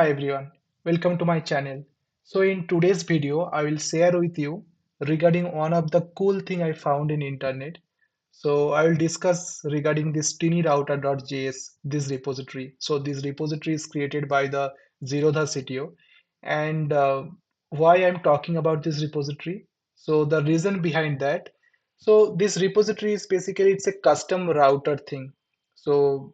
Hi everyone, welcome to my channel. So in today's video, I will share with you regarding one of the cool thing I found in internet. So I will discuss regarding this tinyrouter.js, this repository. So this repository is created by the Zerodha CTO, and why I'm talking about this repository. So the reason behind that. So this repository is basically it's a custom router thing. So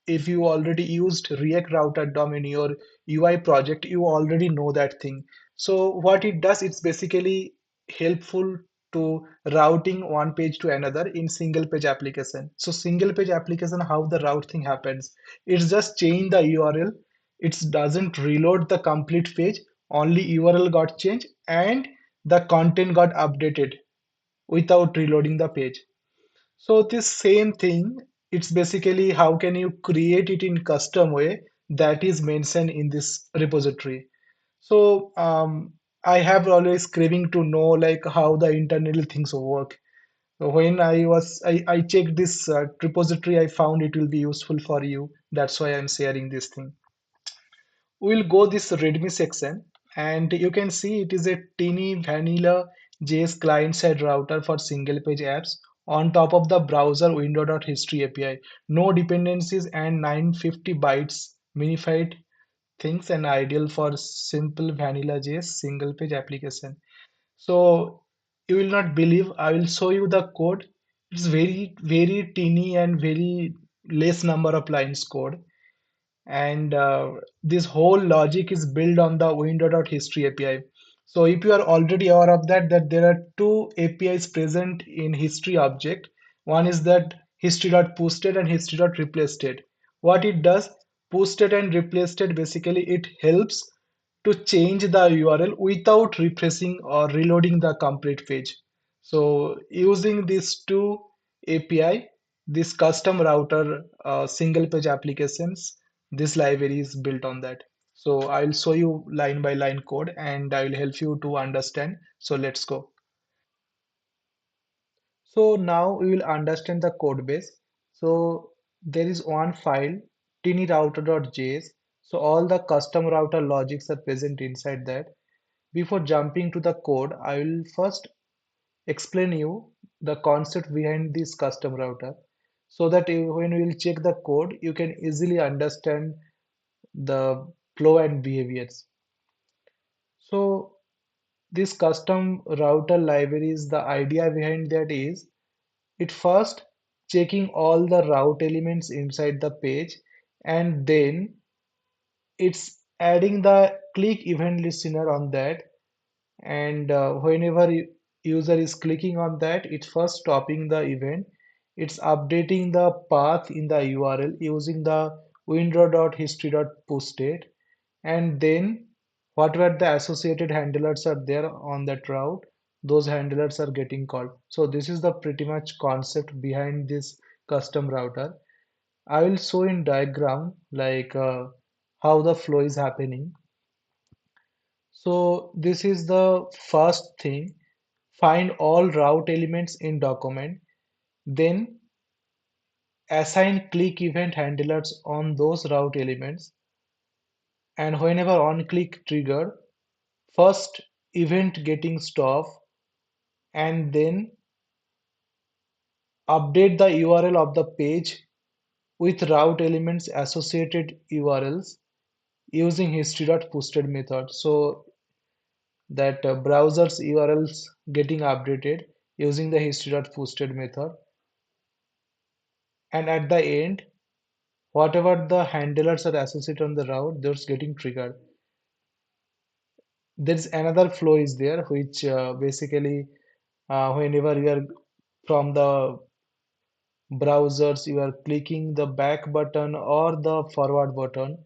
if you already used React Router DOM in your UI project, you already know that thing. So what it does, it's basically helpful to routing one page to another in single page application. So single page application, how the route thing happens, it's just change the URL. It doesn't reload the complete page, only URL got changed and the content got updated without reloading the page. So this same thing, it's basically how can you create it in custom way that is mentioned in this repository. So I have always craving to know like how the internal things work. When I checked this repository, I found it will be useful for you. That's why I'm sharing this thing. We'll go this readme section and you can see it is a teeny vanilla JS client-side router for single page apps on top of the browser window.history API. No dependencies and 950 bytes minified things and ideal for simple vanilla JS single page application. So you will not believe, I will show you the code. It's very teeny and very less number of lines code and this whole logic is built on the window.history API. So if you are already aware of that there are two APIs present in history object. One is that history.posted and history.replaced. What it does, posted and replaced basically it helps to change the URL without refreshing or reloading the complete page. So using these two API, this custom router single page applications, this library is built on that. So I'll show you line by line code and I will help you to understand. So let's go. So now we will understand the code base. So there is one file, tinyrouter.js. So all the custom router logics are present inside that. Before jumping to the code, I will first explain you the concept behind this custom router so that when we will check the code, you can easily understand the flow and behaviors. So this custom router libraries, the idea behind that is it first checking all the route elements inside the page and then it's adding the click event listener on that and whenever user is clicking on that it's first stopping the event, it's updating the path in the URL using the window.history.posted and then whatever the associated handlers are there on that route, those handlers are getting called. So this is the pretty much concept behind this custom router. I will show in diagram like how the flow is happening. So this is the first thing. Find all route elements in document, then assign click event handlers on those route elements, and whenever on click trigger, first event getting stop and then update the URL of the page with route elements associated URLs using history.posted method. So that browser's URLs getting updated using the history.posted method and at the end whatever the handlers are associated on the route those getting triggered. There's another flow is there which basically whenever you are from the browsers you are clicking the back button or the forward button,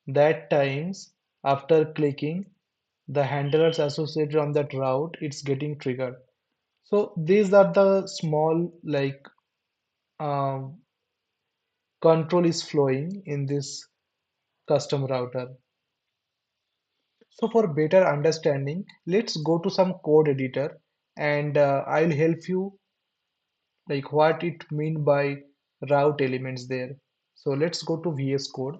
that times after clicking the handlers associated on that route it's getting triggered. So these are the small like um, control is flowing in this custom router. So for better understanding, let's go to some code editor and I'll help you like what it mean by route elements there. So let's go to VS Code.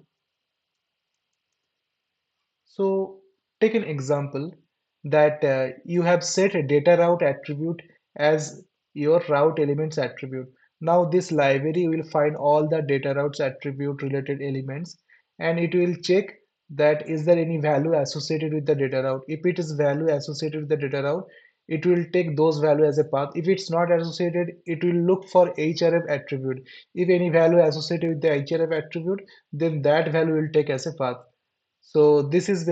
So take an example that you have set a data route attribute as your route elements attribute. Now this library will find all the data routes attribute related elements, and it will check that is there any value associated with the data route. If it is value associated with the data route, it will take those value as a path. If it's not associated, it will look for href attribute. If any value associated with the href attribute, then that value will take as a path. So um, this is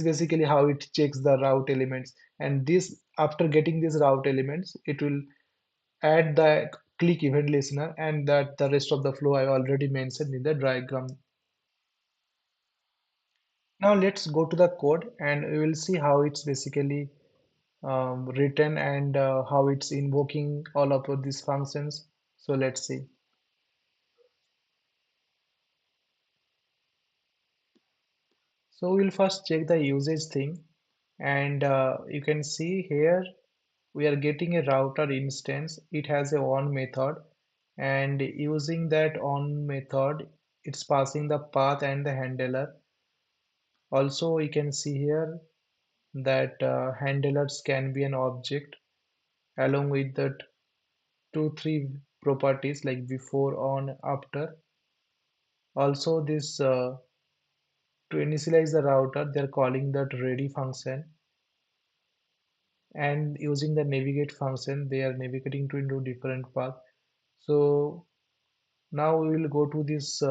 basically how it checks the route elements. And this, after getting these route elements, it will add the click event listener, and that the rest of the flow I already mentioned in the diagram. Now let's go to the code and we will see how it's basically written, and how it's invoking all of these functions. So let's see. So we'll first check the usage thing, and you can see here we are getting a router instance. It has a on method, and using that on method, it's passing the path and the handler. Also, we can see here that handlers can be an object along with the two, three properties like before, on, after. Also, this to initialize the router, they're calling that ready function, and using the navigate function, they are navigating to into different path. So now we will go to this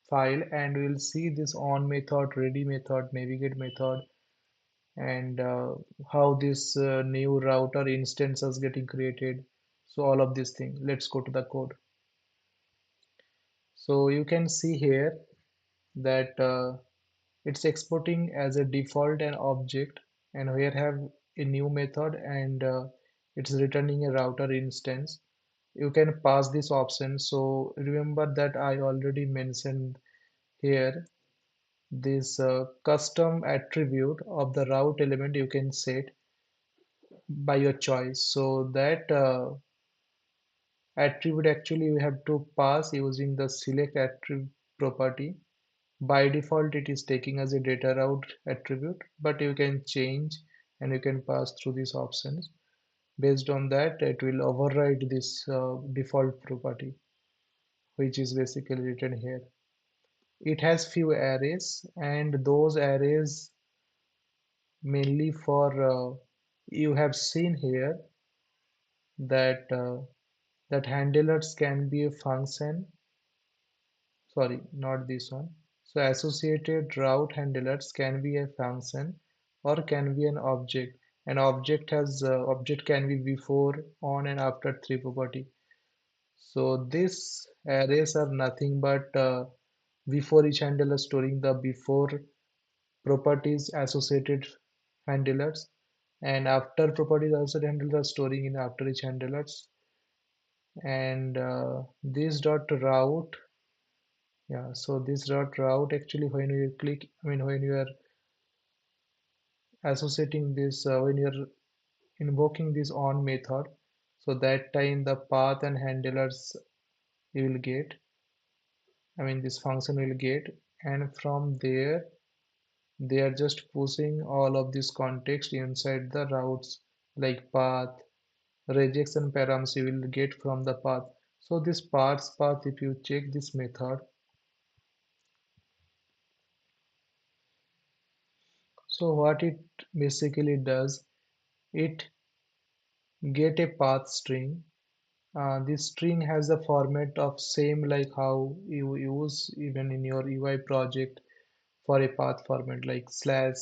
file and we will see this on method, ready method, navigate method, and how this new router instance is getting created. So all of these things. Let's go to the code. So you can see here that it's exporting as a default an object, and here have a new method, and it's returning a router instance. You can pass this option. So remember that I already mentioned here this custom attribute of the route element you can set by your choice. So that attribute actually you have to pass using the select attribute property. By default it is taking as a data route attribute, but you can change and you can pass through these options. Based on that, it will override this default property, which is basically written here. It has few arrays, and those arrays mainly for you have seen here that that handlers can be a function. Sorry, not this one. So associated route handlers can be a function or can be an object. An object has object can be before, on, and after three property. So these arrays are nothing but before each handler storing the before properties associated handlers, and after properties also handlers are storing in after each handlers. And this dot route, yeah, so this dot route actually when you click, I mean when you are associating this, when you're invoking this on method, so that time the path and handlers you will get, I mean this function will get, and from there they are just pushing all of this context inside the routes like path, regex and params you will get from the path. So this path, if you check this method, so what it basically does, it get a path string. This string has a format of same like how you use even in your UI project for a path format like slash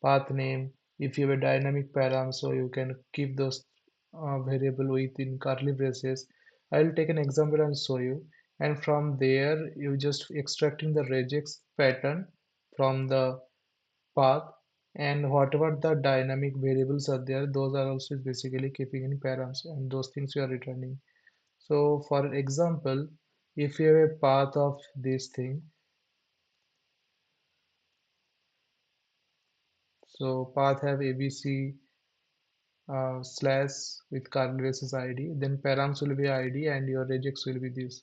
path name. If you have a dynamic param, so you can keep those variable within curly braces. I'll take an example and show you. And from there, you just extracting the regex pattern from the path, and whatever the dynamic variables are there, those are also basically keeping in params, and those things you are returning. So for example, if you have a path of this thing, so path have abc slash with curly braces id, then params will be id and your regex will be this.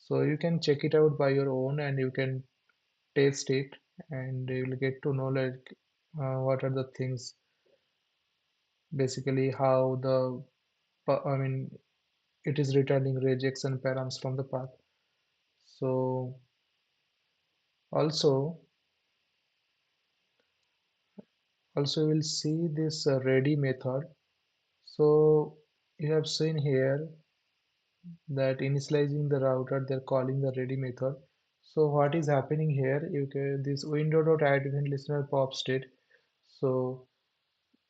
So you can check it out by your own and you can taste it and you will get to know like what are the things, basically how I mean it is returning rejection params from the path. So also also we'll see this ready method. So you have seen here that initializing the router, they're calling the ready method. So what is happening here, you can this window.add event listener pop state. So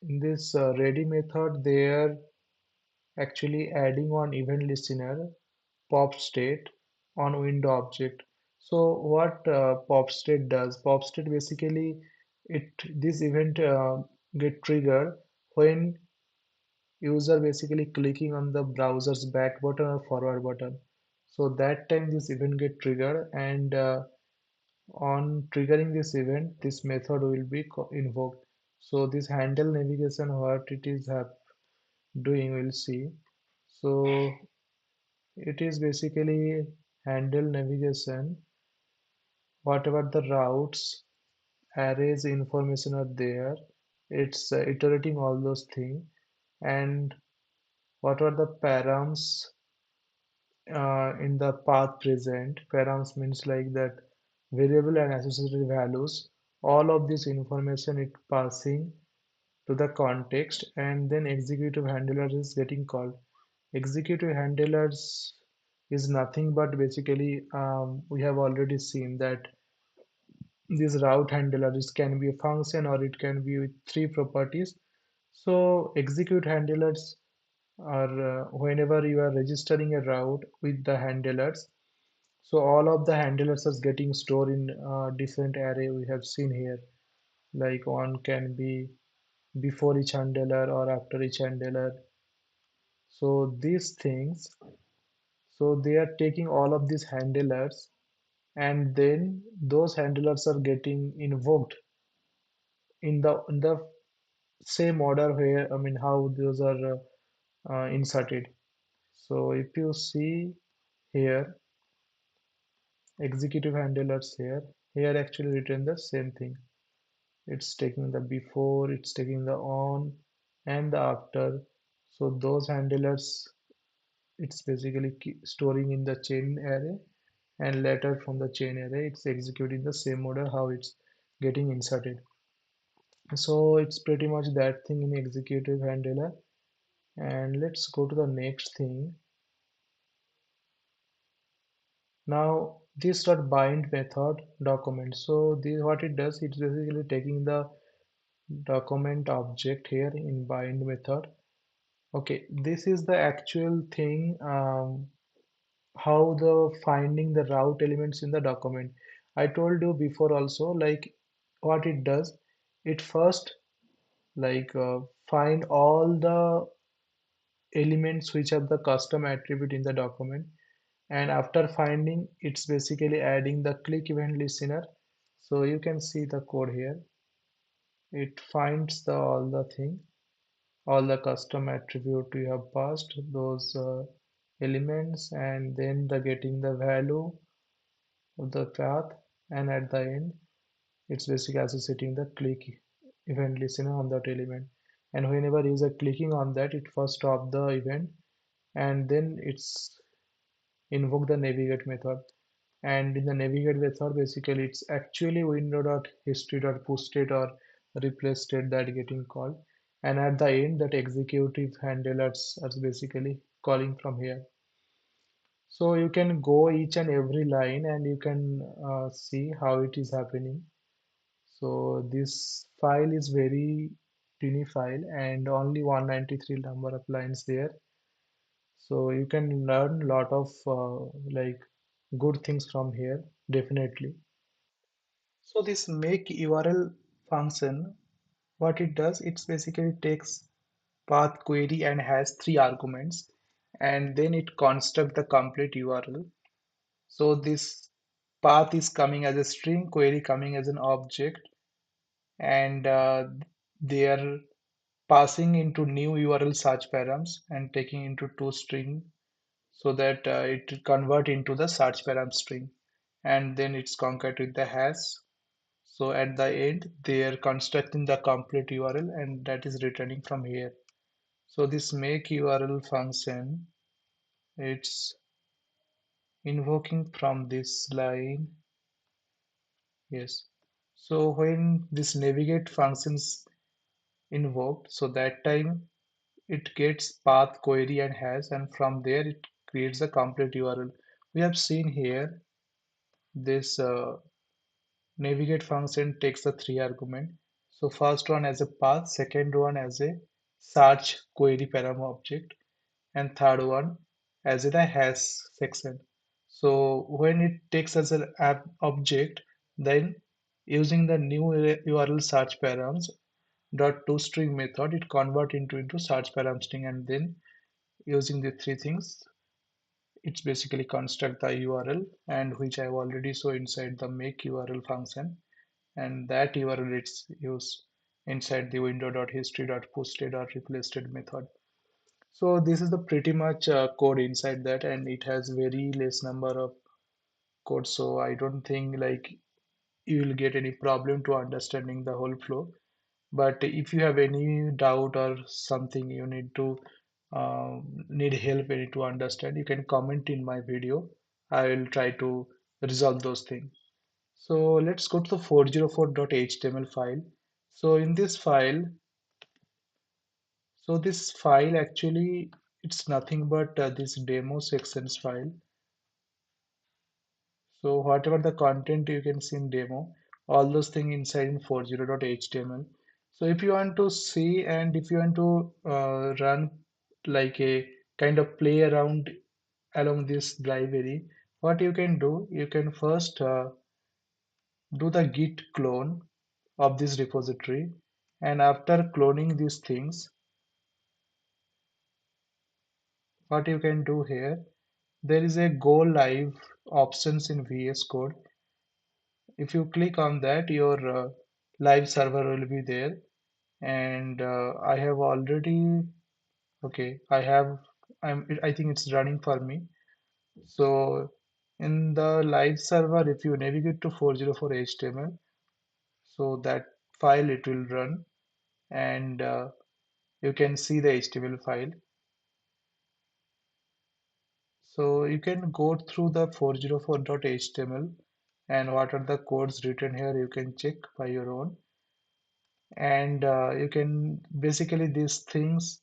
in this ready method, they're actually adding one event listener pop state on window object. So what pop state does, pop state basically it this event get triggered when user basically clicking on the browser's back button or forward button. So that time this event get triggered and on triggering this event, this method will be invoked. So this handle navigation, what it is doing, we'll see. So it is basically handle navigation, whatever the routes, arrays information are there, it's iterating all those things, and whatever the params in the path present, params means like that variable and associated values, all of this information it passing to the context and then executive handler is getting called. Executive handlers is nothing but basically we have already seen that this route handler, this can be a function or it can be with three properties. So execute handlers are whenever you are registering a route with the handlers, so all of the handlers are getting stored in different array we have seen here. Like one can be before each handler or after each handler. So these things, so they are taking all of these handlers and then those handlers are getting invoked in the same order where I mean how those are inserted. So if you see here, executive handlers here actually written the same thing. It's taking the before, it's taking the on and the after. So those handlers, it's basically storing in the chain array and later from the chain array, it's executing the same order how it's getting inserted. So it's pretty much that thing in executive handler. And let's go to the next thing. Now this dot bind method document. So this what it does, it's basically taking the document object here in bind method. Okay, this is the actual thing, how the finding the route elements in the document. I told you before also, like what it does, it first like find all the elements which are the custom attribute in the document, and after finding, it's basically adding the click event listener. So you can see the code here. It finds the all the thing, all the custom attribute you have passed those elements and then the getting the value of the path, and at the end it's basically associating the click event listener on that element, and whenever user clicking on that it first stop the event and then it's invoke the navigate method, and in the navigate method basically it's actually window.history.pushState or replace state that getting called, and at the end that executive handlers are basically calling from here. So you can go each and every line and you can see how it is happening. So this file is very tiny file and only 193 number of lines there. So you can learn a lot of like good things from here, definitely. So this make URL function, what it does, it's basically takes path query and has three arguments, and then it construct the complete URL. So this path is coming as a string, query coming as an object, and they are passing into new URL search params and taking into two string. so that it will convert into the search param string, and then it's concat with the hash. So at the end, they are constructing the complete URL, and that is returning from here. So this make URL function, it's invoking from this line. Yes. So when this navigate functions invoked, so that time it gets path, query, and hash, and from there it creates a complete URL. We have seen here this navigate function takes the three argument. So first one as a path, second one as a search query param object, and third one as a hash section. So when it takes as an app object, then using the new URL search params dot toString method, it convert into search param string, and then using the three things, it's basically construct the URL, and which I've already saw inside the make URL function, and that URL it's used inside the window.history.posted.replaced method. So this is the pretty much code inside that, and it has very less number of code. So I don't think like you will get any problem to understanding the whole flow. But if you have any doubt or something you need to need help any to understand, you can comment in my video. I will try to resolve those things. So let's go to the 404.html file. So in this file, so this file actually it's nothing but this demo sections file. So whatever the content you can see in demo, all those things inside in 40.html. So if you want to see and if you want to run like a kind of play around along this library, what you can do, you can first do the git clone of this repository, and after cloning these things, what you can do here, there is a go live options in VS Code. If you click on that, your live server will be there, and I have already, okay, I think it's running for me. So in the live server, if you navigate to 404 HTML, so that file it will run, and you can see the HTML file. So you can go through the 404.html, and what are the codes written here, you can check by your own. And you can basically these things,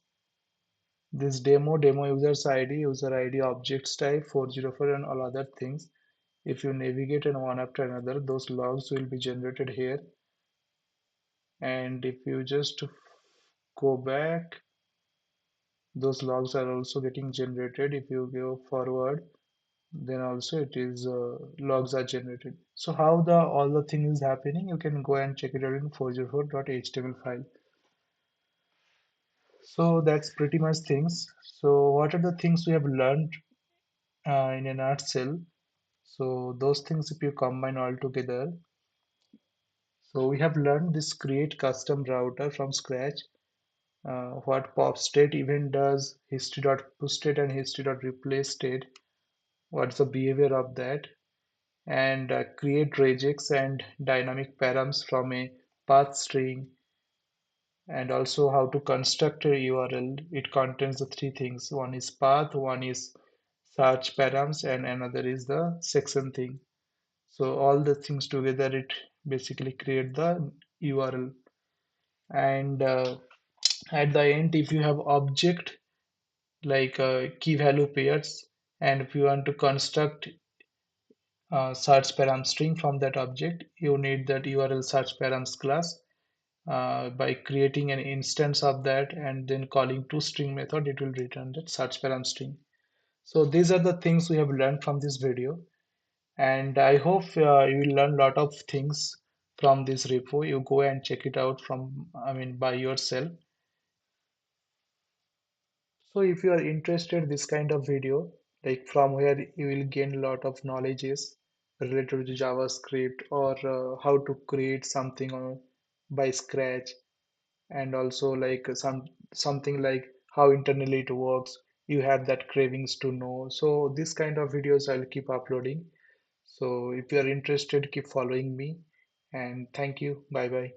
this demo user id objects type 404 and all other things, if you navigate and one after another, those logs will be generated here. And if you just go back, those logs are also getting generated. If you go forward, then also it is logs are generated. So how the all the thing is happening, you can go and check it out in 404.html file. So that's pretty much things. So what are the things we have learned in a nutshell? So those things, if you combine all together, so we have learned this create custom router from scratch, what pop state event does, history.pushState and history.replaceState, what's the behavior of that, and create regex and dynamic params from a path string, and also how to construct a URL. It contains the three things. One is path, one is search params, and another is the section thing. So all the things together, it basically create the URL. And at the end, if you have object like key value pairs, and if you want to construct search param string from that object, you need that URL search params class. By creating an instance of that and then calling toString method, it will return that search param string. So these are the things we have learned from this video, and I hope you will learn a lot of things from this repo. You go and check it out from, I mean, by yourself. So if you are interested this kind of video, like from where you will gain a lot of knowledges related to JavaScript, or how to create something by scratch, and also like something like how internally it works, you have that cravings to know. So this kind of videos I'll keep uploading. So if you are interested, keep following me, and thank you. Bye bye.